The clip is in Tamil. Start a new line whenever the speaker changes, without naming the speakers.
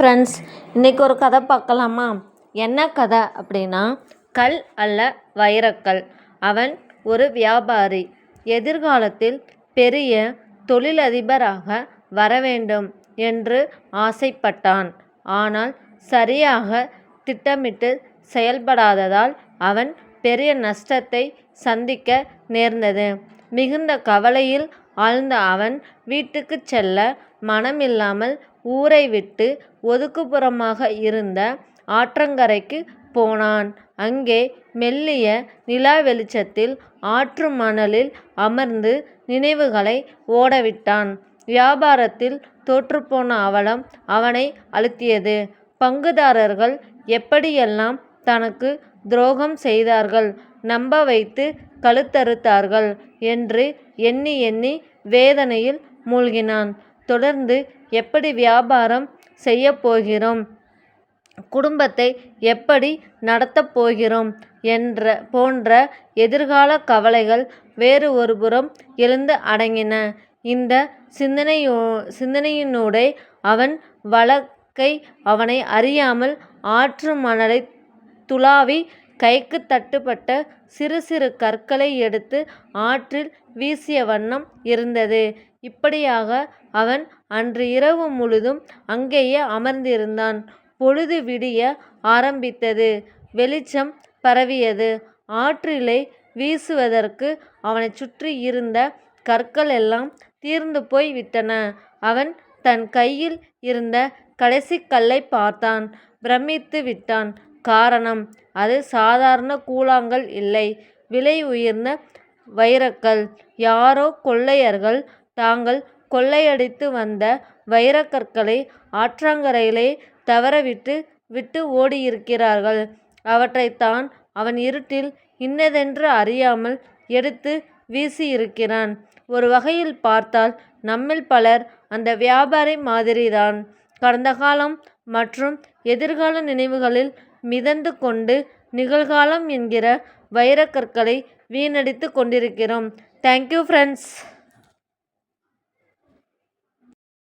ஃப்ரெண்ட்ஸ், இன்றைக்கி ஒரு கதை பார்க்கலாமா? என்ன கதை அப்படின்னா, கல் அல்ல வைரக்கல். அவன் ஒரு வியாபாரி. எதிர்காலத்தில் பெரிய தொழிலதிபராக வரவேண்டும் என்று ஆசைப்பட்டான். ஆனால் சரியாக திட்டமிட்டு செயல்படாததால் அவன் பெரிய நஷ்டத்தை சந்திக்க நேர்ந்தது. மிகுந்த கவலையில் ஆழ்ந்த அவன் வீட்டுக்கு செல்ல மனமில்லாமல் ஊரை விட்டு ஒதுக்குப்புறமாக இருந்த ஆற்றங்கரைக்கு போனான். அங்கே மெல்லிய நிலா வெளிச்சத்தில் ஆற்று மணலில் அமர்ந்து நினைவுகளை ஓடவிட்டான். வியாபாரத்தில் தோற்றுப்போன அவலம் அவனை அழுத்தியது. பங்குதாரர்கள் எப்படியெல்லாம் தனக்கு துரோகம் செய்தார்கள், நம்ப வைத்து கழுத்தறுத்தார்கள் என்று எண்ணி எண்ணி வேதனையில் மூழ்கினான். தொடர்ந்து எப்படி வியாபாரம் செய்யப்போகிறோம், குடும்பத்தை எப்படி நடத்தப் போகிறோம் போன்ற எதிர்கால கவலைகள் வேறு ஒருபுறம் எழுந்து அடங்கின. இந்த சிந்தனையினூடே அவன் வலக்கை அவனை அறியாமல் ஆற்று மணலை துளாவி கைக்கு தட்டுப்பட்ட சிறு சிறு கற்களை எடுத்து ஆற்றில் வீசிய வண்ணம் இருந்தது. இப்படியாக அவன் அன்று இரவு முழுதும் அங்கேயே அமர்ந்திருந்தான். பொழுது விடிய ஆரம்பித்தது. வெளிச்சம் பரவியது. ஆற்றிலே வீசுவதற்கு அவனை சுற்றி இருந்த கற்கள் எல்லாம் தீர்ந்து போய் விட்டன. அவன் தன் கையில் இருந்த கடைசி கல்லை பார்த்தான். பிரமித்து விட்டான். காரணம், அது சாதாரண கூழாங்கல் இல்லை, விலை உயர்ந்த வைரக்கல். யாரோ கொள்ளையர்கள் தாங்கள் கொள்ளையடித்து வந்த வைரக்கற்களை ஆற்றங்கரையிலே விட்டு ஓடியிருக்கிறார்கள். அவற்றைத்தான் அவன் இருட்டில் இன்னதென்று அறியாமல் எடுத்து வீசியிருக்கிறான். ஒரு வகையில் பார்த்தால் நம்மில் பலர் அந்த வியாபாரி மாதிரிதான். கடந்த காலம் மற்றும் எதிர்கால நினைவுகளில் மிதந்து கொண்டு நிகழ்காலம் என்கிற வைரக்கற்களை வீணடித்து கொண்டிருக்கிறோம். Thank you friends.